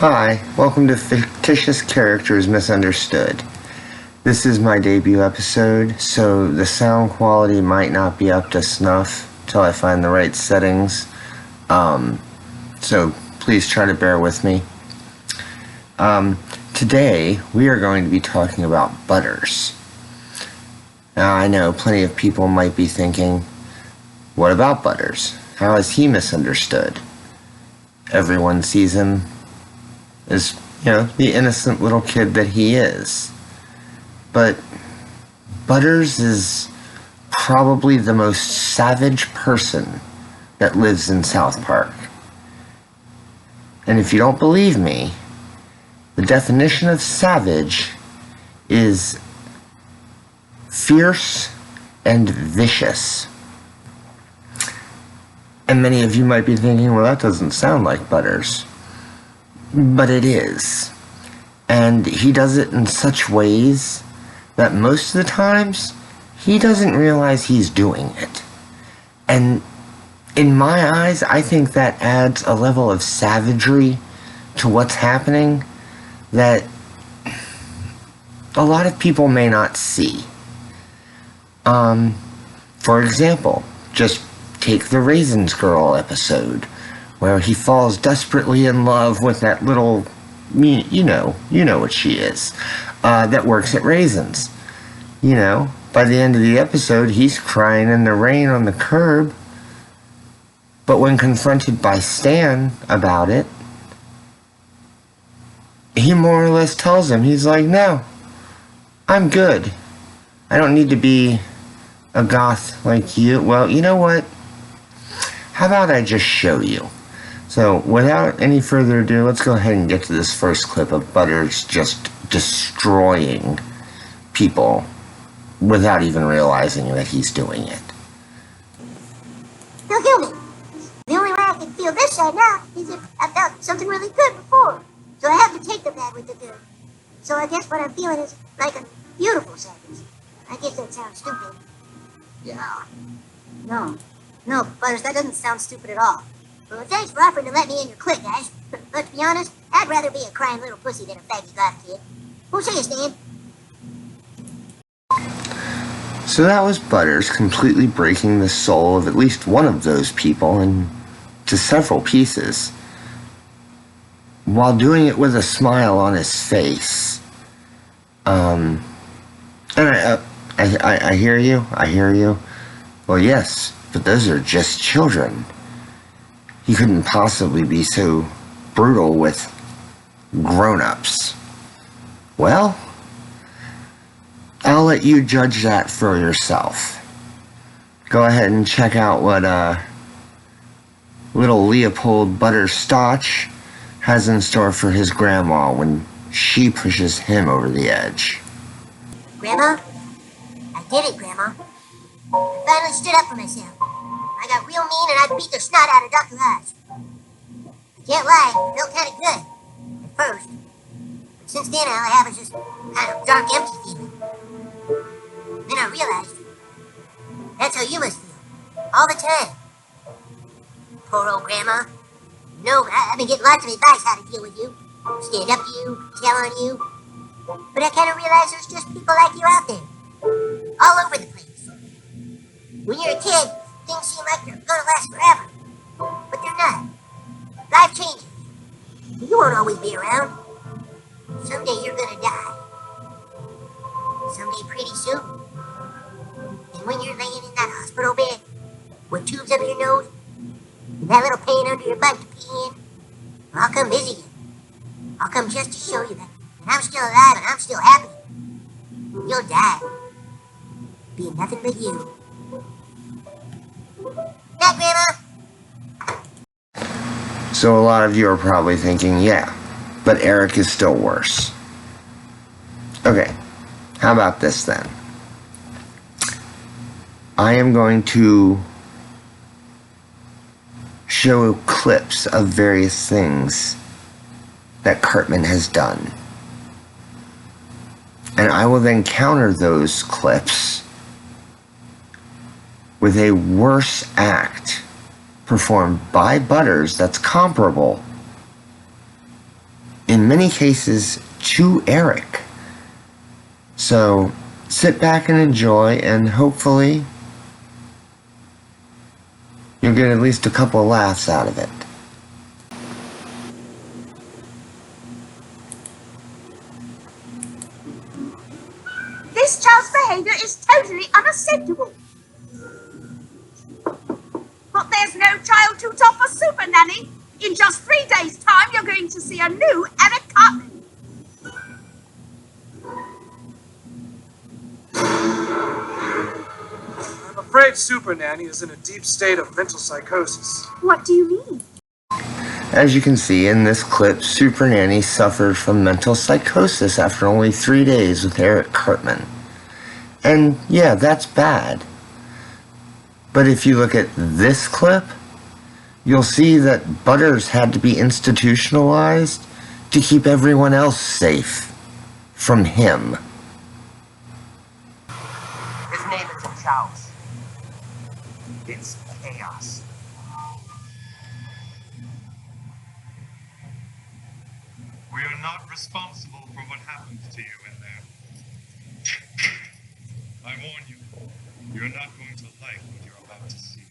Hi, welcome to Fictitious Characters Misunderstood. This is my debut episode, so the sound quality might not be up to snuff till I find the right settings. So please try to bear with me. Today, we are going to be talking about Butters. Now, I know plenty of people might be thinking, what about Butters? How is he misunderstood? Everyone sees him as, the innocent little kid that he is. But Butters is probably the most savage person that lives in South Park. And if you don't believe me, the definition of savage is fierce and vicious. And many of you might be thinking, well, that doesn't sound like Butters. But it is. And he does it in such ways that most of the times, he doesn't realize he's doing it. And in my eyes, I think that adds a level of savagery to what's happening that a lot of people may not see. For example, just take the Raisins Girl episode, where he falls desperately in love with that little, you know what she is, that works at Raisins. By the end of the episode, he's crying in the rain on the curb, but when confronted by Stan about it, he more or less tells him, he's like, no, I'm good. I don't need to be a goth like you. Well, you know what? How about I just show you? So, without any further ado, let's go ahead and get to this first clip of Butters just destroying people without even realizing that he's doing it. He'll heal me. The only way I can feel this side now is if I felt something really good before. So I have to take the bad with the good. So I guess what I'm feeling is like a beautiful sadness. I guess that sounds stupid. Yeah. No, Butters, that doesn't sound stupid at all. Well, thanks for offering to let me in your clique, guys. But to be honest, I'd rather be a crying little pussy than a faggy goth kid. Who say you, Stan? So that was Butters completely breaking the soul of at least one of those people into several pieces, while doing it with a smile on his face. And I hear you. Well, yes, but those are just children. He couldn't possibly be so brutal with grown-ups. Well, I'll let you judge that for yourself. Go ahead and check out what little Leopold Butters Stotch has in store for his grandma when she pushes him over the edge. Grandma? I did it, Grandma. I finally stood up for myself. I got real mean and I beat the snot out of Dr. Oz. I can't lie, it felt kind of good at first. But since then, all I have is just kind of dark, empty feeling. Then I realized that's how you must feel all the time. Poor old Grandma. No, I've been getting lots of advice how to deal with you. Stand up to you, tell on you. But I kind of realized there's just people like you out there. All over the place. When you're a kid, things seem like they're gonna last forever. But they're not. Life changes. You won't always be around. Someday you're gonna die. Someday pretty soon. And when you're laying in that hospital bed, with tubes up your nose, and that little pain under your butt to pee in, I'll come visit you. I'll come just to show you that I'm still alive and I'm still happy. You'll die. Being nothing but you. Night, Grandma. So a lot of you are probably thinking, yeah, but Eric is still worse. Okay, how about this then? I am going to show clips of various things that Cartman has done. And I will then counter those clips with a worse act performed by Butters that's comparable in many cases, to Eric. So sit back and enjoy, and hopefully you'll get at least a couple of laughs out of it. This child's behaviour is totally unacceptable. But there's no child too tough for Super Nanny. In just 3 days' time, you're going to see a new Eric Cartman. I'm afraid Super Nanny is in a deep state of mental psychosis. What do you mean? As you can see in this clip, Super Nanny suffered from mental psychosis after only 3 days with Eric Cartman. And yeah, that's bad. But if you look at this clip, you'll see that Butters had to be institutionalized to keep everyone else safe from him. His name isn't Charles. It's chaos. We are not responsible for what happens to you in there. I warn you, you're not going to like what you're about to see.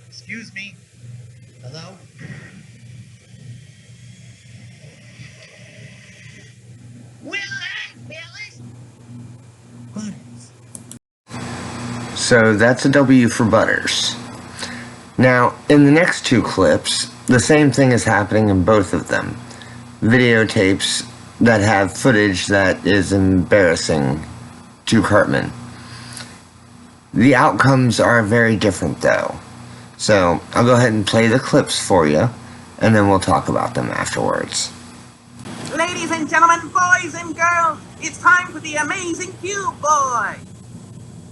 Excuse me. Hello? So that's a W for Butters. Now, in the next two clips, the same thing is happening in both of them. Videotapes that have footage that is embarrassing to Cartman. The outcomes are very different though. So I'll go ahead and play the clips for you, and then we'll talk about them afterwards. Ladies and gentlemen, boys and girls, it's time for the amazing Cube Boy.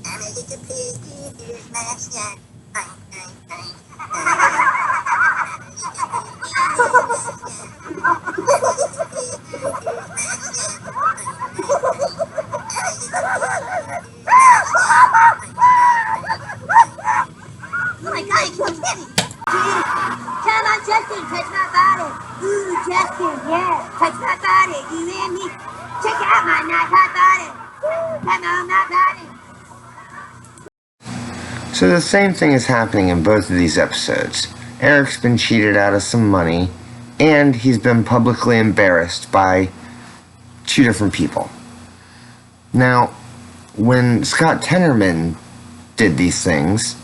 I'm a little piggy, here's my snack. Oh my God, he killed Kitty! Come on, Justin, touch my body. Ooh, Justin, yeah, touch my body. You and me. Check out my nice hot body. Come on, my body. So the same thing is happening in both of these episodes. Eric's been cheated out of some money, and he's been publicly embarrassed by two different people. Now, when Scott Tenorman did these things,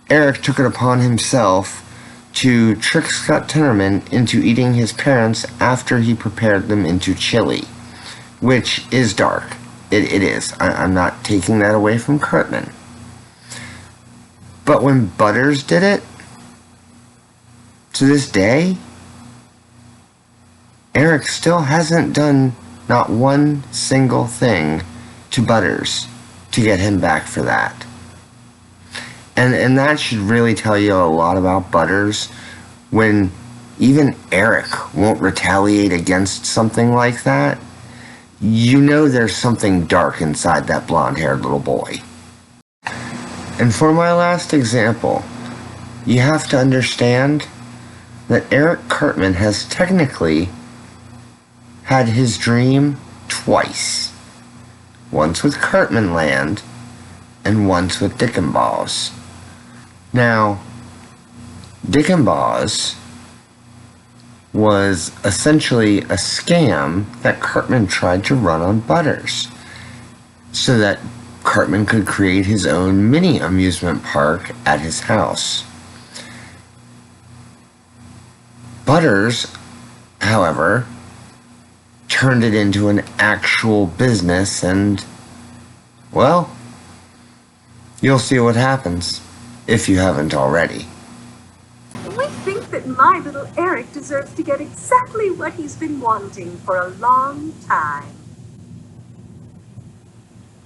Eric took it upon himself to trick Scott Tenorman into eating his parents after he prepared them into chili, which is dark. It is. I'm not taking that away from Cartman. But when Butters did it, to this day, Eric still hasn't done not one single thing to Butters to get him back for that. And that should really tell you a lot about Butters, when even Eric won't retaliate against something like that. You know there's something dark inside that blonde-haired little boy. And for my last example, you have to understand that Eric Cartman has technically had his dream twice. Once with Cartman Land, and once with Dick and Balls. Now, Dick and Balls was essentially a scam that Cartman tried to run on Butters, so that Cartman could create his own mini amusement park at his house. Butters, however, turned it into an actual business, and, well, you'll see what happens, if you haven't already. We think that my little Eric deserves to get exactly what he's been wanting for a long time.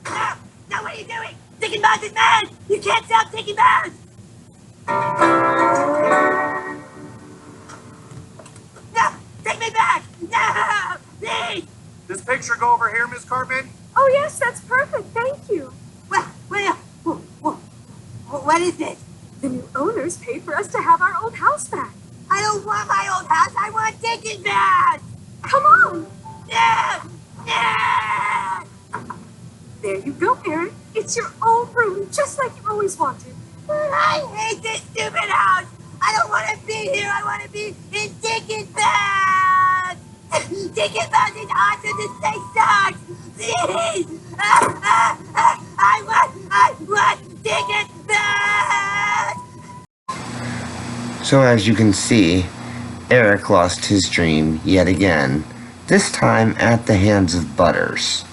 No, what are you doing? Taking Buzz is mad! You can't stop taking Buzz! No! Take me back! No! please! This picture go over here, Miss Cartman? Oh, yes, that's perfect. Thank you. What is this? The new owners paid for us to have our old house back. I don't want my old house. I want Dickens back. Come on. Yeah. Yeah. There you go, Eric. It's your old room, just like you always wanted. I hate this stupid house. I don't want to be here. I want to be in Dickens back. Dickens back is awesome. This place sucks. Please. I want Dickens back. So as you can see, Eric lost his dream yet again, this time at the hands of Butters.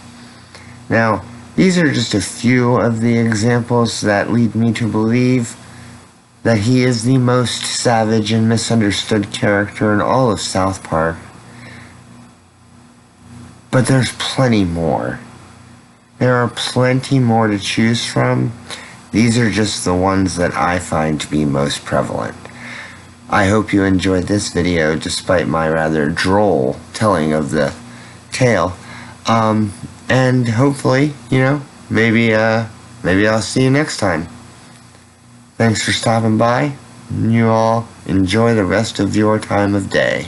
Now, these are just a few of the examples that lead me to believe that he is the most savage and misunderstood character in all of South Park. But there's plenty more. There are plenty more to choose from. These are just the ones that I find to be most prevalent. I hope you enjoyed this video despite my rather droll telling of the tale. And hopefully, maybe I'll see you next time. Thanks for stopping by. You all enjoy the rest of your time of day.